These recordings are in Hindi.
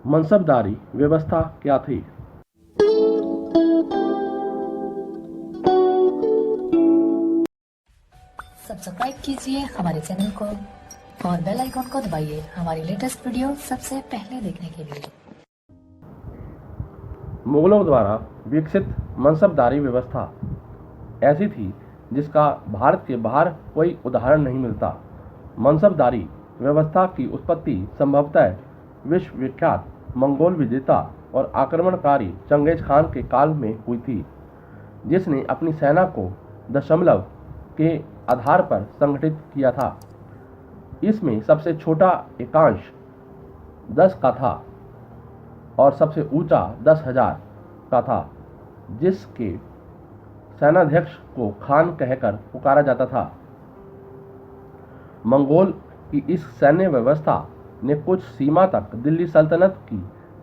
मनसबदारी व्यवस्था क्या थी? सब्सक्राइब कीजिए हमारे चैनल को और बेल आइकॉन को दबाइए हमारी लेटेस्ट वीडियो सबसे पहले देखने के लिए। मुगलों द्वारा विकसित मनसबदारी व्यवस्था ऐसी थी जिसका भारत के बाहर कोई उदाहरण नहीं मिलता। मनसबदारी व्यवस्था की उत्पत्ति संभवतः विश्व विख्यात मंगोल विजेता और आक्रमणकारी चंगेज खान के काल में हुई थी, जिसने अपनी सेना को दशमलव के आधार पर संगठित किया था। इसमें सबसे छोटा एकांश 10 का था और सबसे ऊंचा 10,000 का था, जिसके सेनाध्यक्ष को खान कहकर पुकारा जाता था। मंगोल की इस सैन्य व्यवस्था ने कुछ सीमा तक दिल्ली सल्तनत की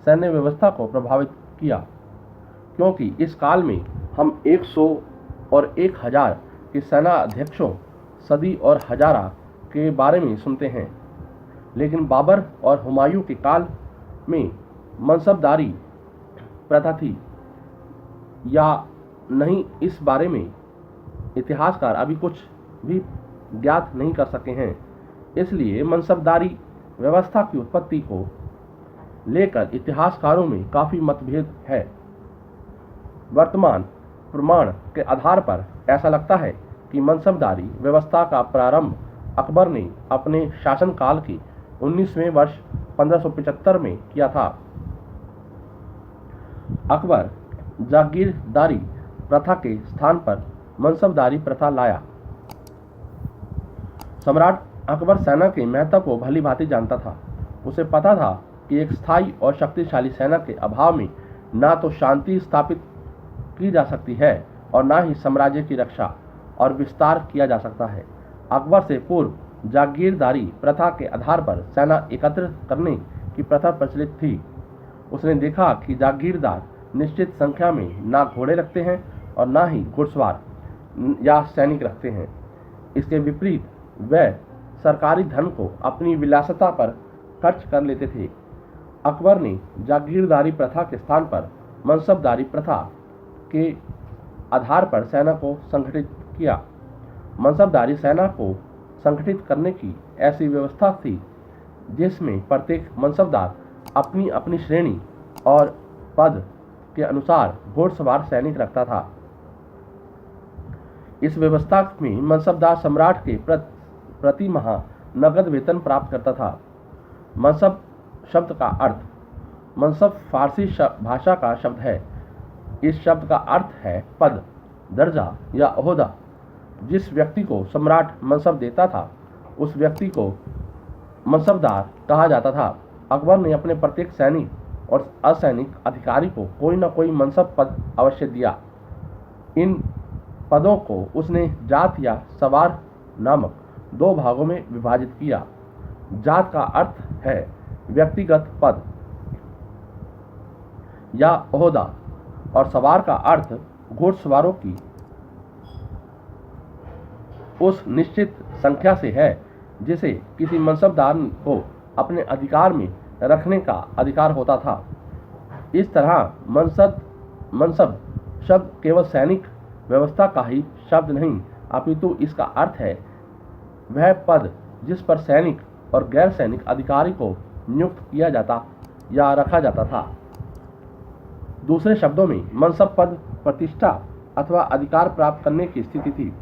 सैन्य व्यवस्था को प्रभावित किया, क्योंकि इस काल में हम 100 और 1000 के सेना अध्यक्षों, सदी और हजारा के बारे में सुनते हैं, लेकिन बाबर और हुमायूं के काल में मनसबदारी प्रथा थी या नहीं, इस बारे में इतिहासकार अभी कुछ भी ज्ञात नहीं कर सके हैं। इसलिए मनसबदारी व्यवस्था की उत्पत्ति को लेकर इतिहासकारों में काफ़ी मतभेद है। वर्तमान प्रमाण के आधार पर ऐसा लगता है कि मनसबदारी व्यवस्था का प्रारंभ अकबर ने अपने शासनकाल के 19वें वर्ष 1575 में किया था। अकबर जागीरदारी प्रथा के स्थान पर मनसबदारी प्रथा लाया। सम्राट अकबर सेना के महत्व को भली भांति जानता था। उसे पता था कि एक स्थायी और शक्तिशाली सेना के अभाव में ना तो शांति स्थापित की जा सकती है और ना ही साम्राज्य की रक्षा और विस्तार किया जा सकता है। अकबर से पूर्व जागीरदारी प्रथा के आधार पर सेना एकत्र करने की प्रथा प्रचलित थी। उसने देखा कि जागीरदार निश्चित संख्या में ना घोड़े रखते हैं और ना ही घुड़सवार या सैनिक रखते हैं। इसके विपरीत वह सरकारी धन को अपनी विलासिता पर खर्च कर लेते थे। अकबर ने जागीरदारी प्रथा के स्थान पर मनसबदारी प्रथा के आधार पर सेना को संगठित किया। मनसबदारी सेना को संगठित करने की ऐसी व्यवस्था थी जिसमें प्रत्येक मनसबदार अपनी अपनी श्रेणी और पद के अनुसार घोड़सवार सैनिक रखता था। इस व्यवस्था में मनसबदार सम्राट के प्रति माह नगद वेतन प्राप्त करता था। मनसब शब्द का अर्थ, मनसब फारसी भाषा का शब्द है। इस शब्द का अर्थ है पद, दर्जा या ओहदा। जिस व्यक्ति को सम्राट मनसब देता था उस व्यक्ति को मनसबदार कहा जाता था। अकबर ने अपने प्रत्येक सैनिक और असैनिक अधिकारी को कोई न कोई मनसब पद अवश्य दिया। इन पदों को उसने जात या सवार नामक 2 भागों में विभाजित किया। जात का अर्थ है व्यक्तिगत पद या ओहदा और सवार का अर्थ घुड़सवारों की उस निश्चित संख्या से है जिसे किसी मनसबदार को अपने अधिकार में रखने का अधिकार होता था। इस तरह मनसब शब्द केवल सैनिक व्यवस्था का ही शब्द नहीं, अपितु इसका अर्थ है वह पद जिस पर सैनिक और गैर सैनिक अधिकारी को नियुक्त किया जाता या रखा जाता था। दूसरे शब्दों में मनसब पद प्रतिष्ठा अथवा अधिकार प्राप्त करने की स्थिति थी।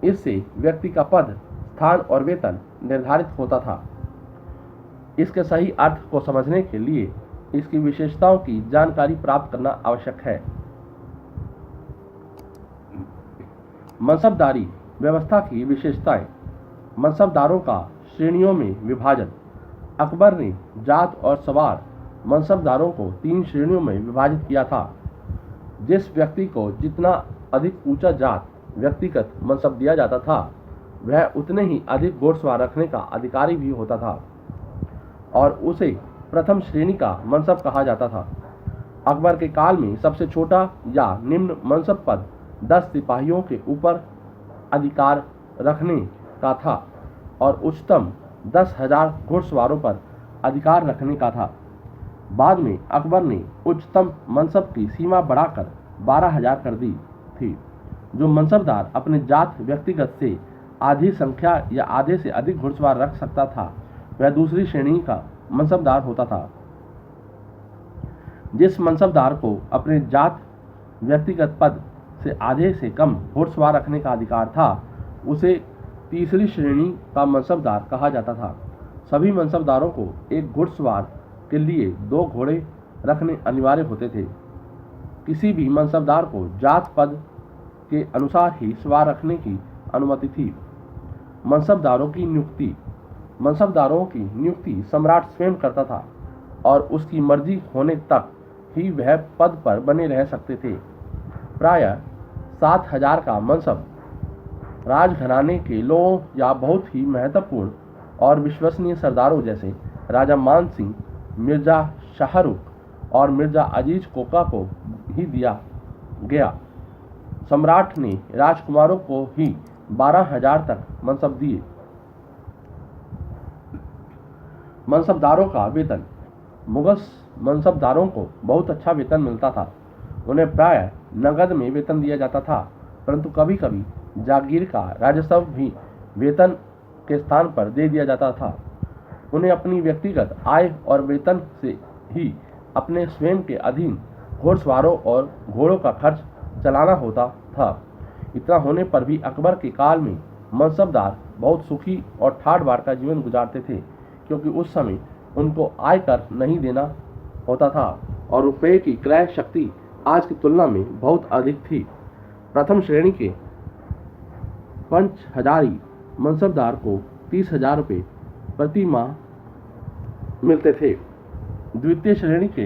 इससे व्यक्ति का पद, स्थान और वेतन निर्धारित होता था। इसके सही अर्थ को समझने के लिए इसकी विशेषताओं की जानकारी प्राप्त करना आवश्यक है। मनसबदारी व्यवस्था की विशेषताएं। मनसबदारों का श्रेणियों में विभाजन। अकबर ने जात और सवार मनसबदारों को 3 श्रेणियों में विभाजित किया था। जिस व्यक्ति को जितना अधिक ऊंचा जात व्यक्तिगत मनसब दिया जाता था वह उतने ही अधिक घोड़सवार रखने का अधिकारी भी होता था और उसे प्रथम श्रेणी का मनसब कहा जाता था। अकबर के काल में सबसे छोटा या निम्न मनसब पद 10 सिपाहियों के ऊपर अधिकार रखने का था और उच्चतम 10,000 घुड़सवारों पर अधिकार रखने का था। बाद में अकबर ने उच्चतम मनसब की सीमा बढ़ाकर 12,000 कर दी थी। जो मनसबदार अपने जात व्यक्तिगत से आधी संख्या या आधे से अधिक घुड़सवार रख सकता था, वह दूसरी श्रेणी का मनसबदार होता था। जिस मनसबदार को अपने जात व्यक्तिगत पद से आधे से कम घुड़सवार रखने का अधिकार था, उसे तीसरी श्रेणी का मनसबदार कहा जाता था। सभी मनसबदारों को एक घुड़सवार के लिए 2 घोड़े रखने अनिवार्य होते थे। किसी भी मनसबदार को जात पद के अनुसार ही सवार रखने की अनुमति थी। मनसबदारों की नियुक्ति सम्राट स्वयं करता था और उसकी मर्जी होने तक ही वह पद पर बने रह सकते थे। प्रायः 7,000 का मनसब राजघराने के लोगों या बहुत ही महत्वपूर्ण और विश्वसनीय सरदारों जैसे राजा मान सिंह, मिर्जा शाहरुख और मिर्जा अजीज कोका को ही दिया गया। सम्राट ने राजकुमारों को ही 12,000 तक मनसब दिए। मनसबदारों का वेतन। मुगल मनसबदारों को बहुत अच्छा वेतन मिलता था। उन्हें प्रायः नगद में वेतन दिया जाता था, परंतु कभी कभी जागीर का राजस्व भी वेतन के स्थान पर दे दिया जाता था। उन्हें अपनी व्यक्तिगत आय और वेतन से ही अपने स्वयं के अधीन घोड़सवारों और घोड़ों का खर्च चलाना होता था। इतना होने पर भी अकबर के काल में मनसबदार बहुत सुखी और ठाठ बाट का जीवन गुजारते थे, क्योंकि उस समय उनको आयकर नहीं देना होता था और रुपये की क्रय शक्ति आज की तुलना में बहुत अधिक थी। प्रथम श्रेणी के पंच हजारी मनसबदार को 30,000 रुपये प्रति माह मिलते थे। द्वितीय श्रेणी के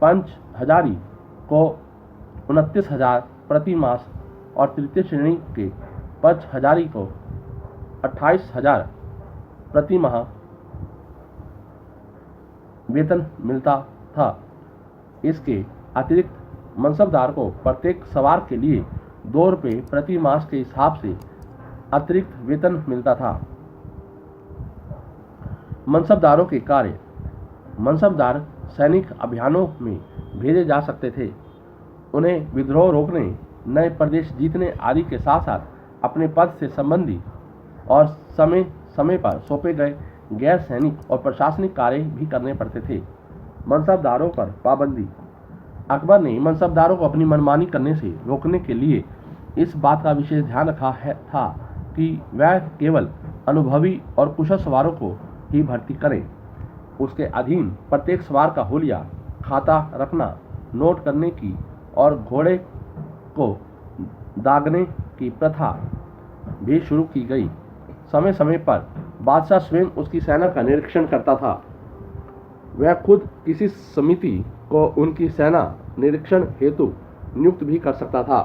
पंच हजारी को 29,000 प्रति मास और तृतीय श्रेणी के पंच हजारी को 28,000 प्रति माह वेतन मिलता था। इसके अतिरिक्त मनसबदार को प्रत्येक सवार के लिए 2 रुपये प्रति मास के हिसाब से अतिरिक्त वेतन मिलता था। मनसबदारों के कार्य। मनसबदार सैनिक अभियानों में भेजे जा सकते थे। उन्हें विद्रोह रोकने, नए प्रदेश जीतने आदि के साथ साथ अपने पद से संबंधी और समय समय पर सौंपे गए गैर सैनिक और प्रशासनिक कार्य भी करने पड़ते थे। मनसबदारों पर पाबंदी। अकबर ने मनसबदारों को अपनी मनमानी करने से रोकने के लिए इस बात का विशेष ध्यान रखा था कि वह केवल अनुभवी और कुशल सवारों को ही भर्ती करें। उसके अधीन प्रत्येक सवार का हुलिया, खाता रखना, नोट करने की और घोड़े को दागने की प्रथा भी शुरू की गई। समय समय पर बादशाह स्वयं उसकी सेना का निरीक्षण करता था। वह खुद किसी समिति को उनकी सेना निरीक्षण हेतु नियुक्त भी कर सकता था।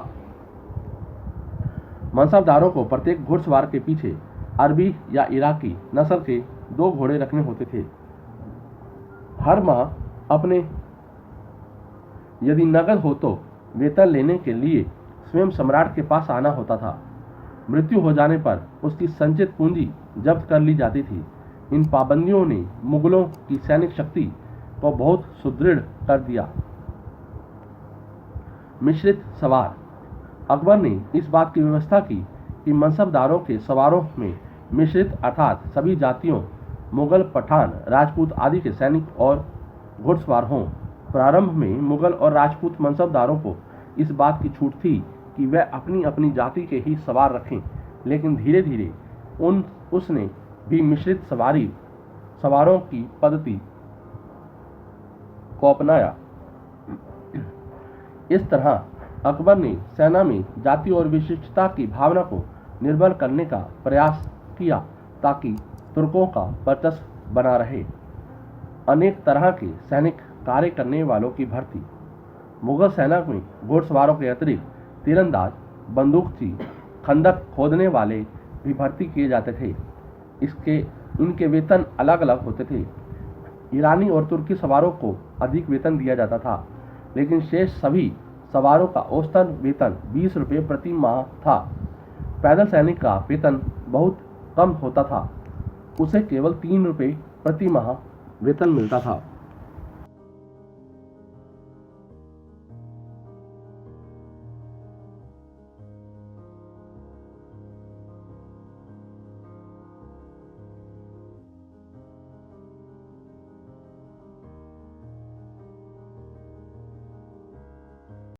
मनसबदारों को प्रत्येक घुड़सवार के पीछे अरबी या इराकी नस्ल के 2 घोड़े रखने होते थे। हर माह अपने यदि नगद हो तो वेतन लेने के लिए स्वयं सम्राट के पास आना होता था। मृत्यु हो जाने पर उसकी संचित पूंजी जब्त कर ली जाती थी। इन पाबंदियों ने मुगलों की सैनिक शक्ति को बहुत सुदृढ़ कर दिया। मिश्रित सवार। अकबर ने इस बात की व्यवस्था की कि मनसबदारों के सवारों में मिश्रित अर्थात सभी जातियों, मुगल, पठान, राजपूत आदि के सैनिक और घुड़सवार हों। प्रारंभ में मुगल और राजपूत मनसबदारों को इस बात की छूट थी कि वह अपनी अपनी जाति के ही सवार रखें, लेकिन धीरे धीरे उसने भी मिश्रित सवारों की पद्धति को अपनाया। इस तरह अकबर ने सेना में जाति और विशिष्टता की भावना को निर्बल करने का प्रयास किया ताकि तुर्कों का वर्चस्व बना रहे। अनेक तरह के सैनिक कार्य करने वालों की भर्ती। मुगल सेना में घुड़सवारों के अतिरिक्त तीरंदाज, बंदूकची, खंदक खोदने वाले भी भर्ती किए जाते थे। इनके वेतन अलग अलग होते थे। ईरानी और तुर्की सवारों को अधिक वेतन दिया जाता था, लेकिन शेष सभी सवारों का औसतन वेतन 20 रुपये प्रति माह था। पैदल सैनिक का वेतन बहुत कम होता था, उसे केवल 3 रुपये प्रति माह वेतन मिलता था।